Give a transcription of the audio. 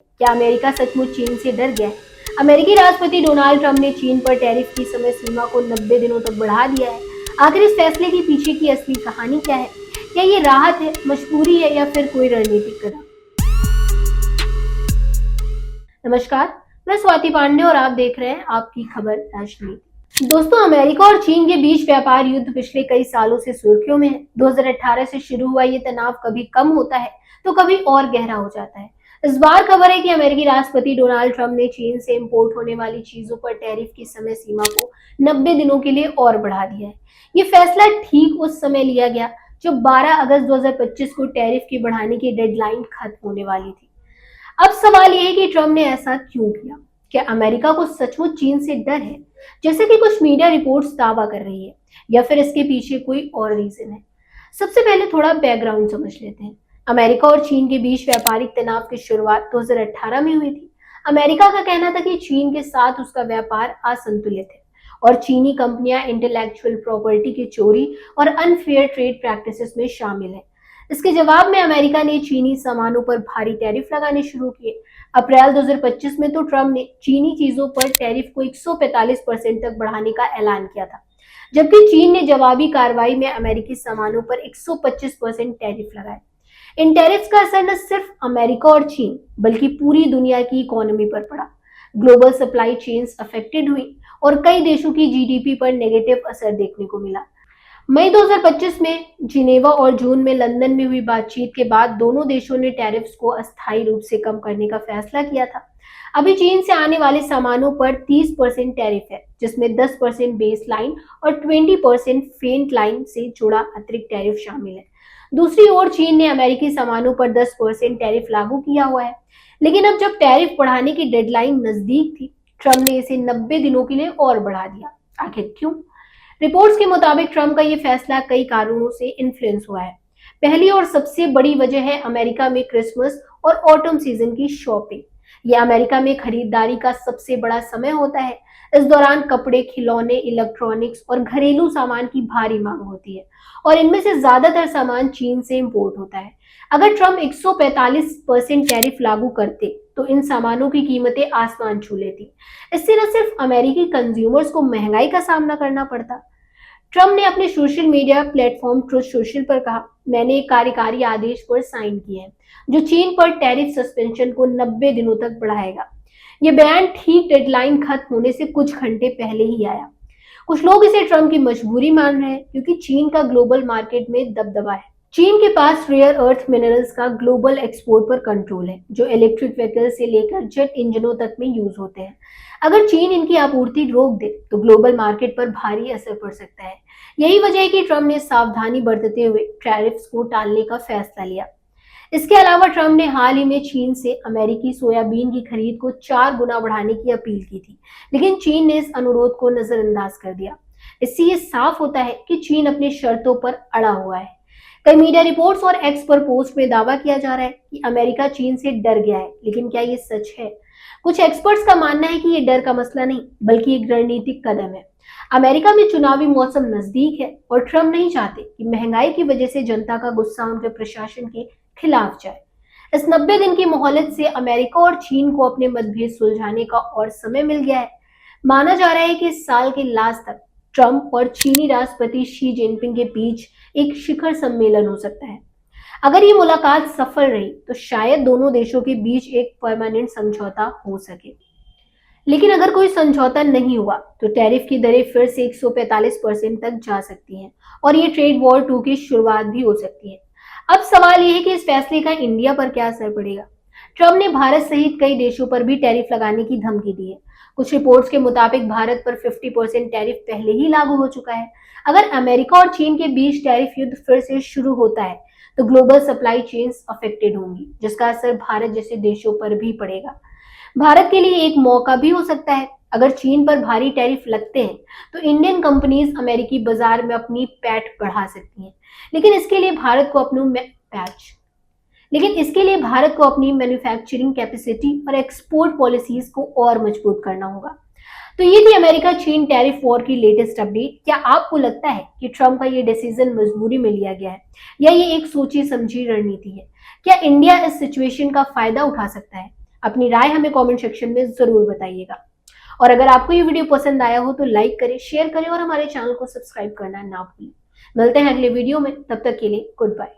क्या अमेरिका सचमुच चीन से डर गया है? अमेरिकी राष्ट्रपति डोनाल्ड ट्रंप ने चीन पर टैरिफ की समय सीमा को 90 दिनों तक बढ़ा दिया है। आखिर इस फैसले के पीछे की असली कहानी क्या है? क्या ये राहत है, मजबूरी है या फिर कोई रणनीतिक कदम? नमस्कार, मैं स्वाति पांडे और आप देख रहे हैं आपकी खबर राजनीति। दोस्तों, अमेरिका और चीन के बीच व्यापार युद्ध पिछले कई सालों से सुर्खियों में है। 2018 से शुरू हुआ ये तनाव कभी कम होता है तो कभी और गहरा हो जाता है। इस बार खबर है कि अमेरिकी राष्ट्रपति डोनाल्ड ट्रंप ने चीन से इंपोर्ट होने वाली चीजों पर टैरिफ की समय सीमा को 90 दिनों के लिए और बढ़ा दिया है। ये फैसला ठीक उस समय लिया गया जब 12 अगस्त 2025 को टैरिफ की बढ़ाने की डेडलाइन खत्म होने वाली थी। अब सवाल ये है कि ट्रंप ने ऐसा क्यों किया? क्या अमेरिका को सचमुच चीन से डर है, जैसे कि कुछ मीडिया रिपोर्ट्स दावा कर रही है, या फिर इसके पीछे कोई और रीजन है? सबसे पहले थोड़ा बैकग्राउंड समझ लेते हैं। अमेरिका और चीन के बीच व्यापारिक तनाव की शुरुआत 2018 में हुई थी। अमेरिका का कहना था कि चीन के साथ उसका व्यापार असंतुलित है और चीनी कंपनियां इंटेलेक्चुअल प्रॉपर्टी की चोरी और अनफेयर ट्रेड प्रैक्टिसेस में शामिल हैं। इसके जवाब में अमेरिका ने चीनी सामानों पर भारी टैरिफ लगाने शुरू किए। अप्रैल 2025 में तो ट्रंप ने चीनी चीजों पर टैरिफ को 145% तक बढ़ाने का ऐलान किया था, जबकि चीन ने जवाबी कार्रवाई में अमेरिकी सामानों पर 125% टैरिफ लगाए। इन टैरिफ्स का असर न सिर्फ अमेरिका और चीन बल्कि पूरी दुनिया की इकोनॉमी पर पड़ा। ग्लोबल सप्लाई चेन्स अफेक्टेड हुई और कई देशों की जीडीपी पर नेगेटिव असर देखने को मिला। मई 2025 में जिनेवा और जून में लंदन में हुई बातचीत के बाद दोनों देशों ने टैरिफ्स को अस्थायी रूप से कम करने का फैसला किया था। अभी चीन से आने वाले सामानों पर 30% टैरिफ है, जिसमें 10% बेस लाइन और 20% फेंट लाइन से जुड़ा अतिरिक्त टैरिफ शामिल है। दूसरी ओर चीन ने अमेरिकी सामानों पर 10% टैरिफ लागू किया हुआ है, लेकिन अब जब टैरिफ बढ़ाने की डेडलाइन नजदीक थी, ट्रंप ने इसे 90 दिनों के लिए और बढ़ा दिया। आखिर क्यों? रिपोर्ट्स के मुताबिक ट्रंप का ये फैसला कई कारणों से इन्फ्लुएंस हुआ है। पहली और सबसे बड़ी वजह है अमेरिका में क्रिसमस और ऑटम सीजन की शॉपिंग। यह अमेरिका में खरीदारी का सबसे बड़ा समय होता है। इस दौरान कपड़े, खिलौने, इलेक्ट्रॉनिक्स और घरेलू सामान की भारी मांग होती है और इनमें से ज्यादातर सामान चीन से इंपोर्ट होता है। अगर ट्रंप 145% टैरिफ लागू करते तो इन सामानों की कीमतें आसमान छू लेती। इससे न सिर्फ अमेरिकी कंज्यूमर्स को महंगाई का सामना करना पड़ता। ट्रंप ने अपने social media platform truth social पर कहा, मैंने एक कार्यकारी आदेश पर साइन किए हैं जो चीन पर टैरिफ सस्पेंशन को 90 दिनों तक बढ़ाएगा। ये बयान ठीक डेडलाइन खत्म होने से कुछ घंटे पहले ही आया। कुछ लोग इसे ट्रंप की मजबूरी मान रहे हैं क्योंकि चीन का ग्लोबल मार्केट में दबदबा है। चीन के पास रेयर अर्थ मिनरल्स का ग्लोबल एक्सपोर्ट पर कंट्रोल है, जो इलेक्ट्रिक व्हीकल से लेकर जेट इंजनों तक में यूज होते हैं। अगर चीन इनकी आपूर्ति रोक दे तो ग्लोबल मार्केट पर भारी असर पड़ सकता है। यही वजह है कि ट्रंप ने सावधानी बरतते हुए टैरिफ्स को टालने का फैसला लिया। इसके अलावा ट्रंप ने हाल ही में चीन से अमेरिकी सोयाबीन की खरीद को 4 गुना बढ़ाने की अपील की थी, लेकिन चीन ने इस अनुरोध को नजरअंदाज कर दिया। इससे ये साफ होता है कि चीन अपनी शर्तों पर अड़ा हुआ है। कई मीडिया रिपोर्ट्स और एक्स पर पोस्ट में दावा किया जा रहा है कि अमेरिका चीन से डर गया है, लेकिन क्या ये सच है? कुछ एक्सपर्ट्स का मानना है कि ये डर का मसला नहीं बल्कि एक रणनीतिक कदम है। अमेरिका में चुनावी मौसम नजदीक है और ट्रंप नहीं चाहते कि महंगाई की वजह से जनता का गुस्सा उनके प्रशासन के खिलाफ जाए। इस 90 दिन की मोहलत से अमेरिका और चीन को अपने मतभेद सुलझाने का और समय मिल गया है। माना जा रहा है कि इस साल के लास्ट तक ट्रंप और चीनी राष्ट्रपति शी जिनपिंग के बीच एक शिखर सम्मेलन हो सकता है। अगर ये मुलाकात सफल रही तो शायद दोनों देशों के बीच एक परमानेंट समझौता हो सके। लेकिन अगर कोई समझौता नहीं हुआ तो टैरिफ की दरें फिर से 145% तक जा सकती हैं और ये ट्रेड वॉर 2 की शुरुआत भी हो सकती है। अब सवाल ये है कि इस फैसले का इंडिया पर क्या असर पड़ेगा। ट्रंप ने भारत सहित कई देशों पर भी टैरिफ लगाने की धमकी दी है। कुछ रिपोर्ट्स के मुताबिक भारत पर 50% टैरिफ पहले ही लागू हो चुका है। अगर अमेरिका और चीन के बीच टैरिफ युद्ध फिर से शुरू होता है तो ग्लोबल सप्लाई चेन्स अफेक्टेड होंगी, जिसका असर भारत जैसे देशों पर भी पड़ेगा। भारत के लिए एक मौका भी हो सकता है। अगर चीन पर भारी टैरिफ लगते हैं तो इंडियन कंपनीज अमेरिकी बाजार में अपनी पैठ बढ़ा सकती हैं। लेकिन इसके लिए भारत को अपनी मैन्युफैक्चरिंग कैपेसिटी और एक्सपोर्ट पॉलिसीज को और मजबूत करना होगा। तो ये थी अमेरिका चीन टैरिफ वॉर की लेटेस्ट अपडेट। क्या आपको लगता है कि ट्रंप का ये डिसीजन मजबूरी में लिया गया है या ये एक सोची समझी रणनीति है? क्या इंडिया इस सिचुएशन का फायदा उठा सकता है? अपनी राय हमें कमेंट सेक्शन में जरूर बताइएगा। और अगर आपको ये वीडियो पसंद आया हो तो लाइक करें, शेयर करें और हमारे चैनल को सब्सक्राइब करना ना भूलें। मिलते हैं अगले वीडियो में, तब तक के लिए गुड बाय।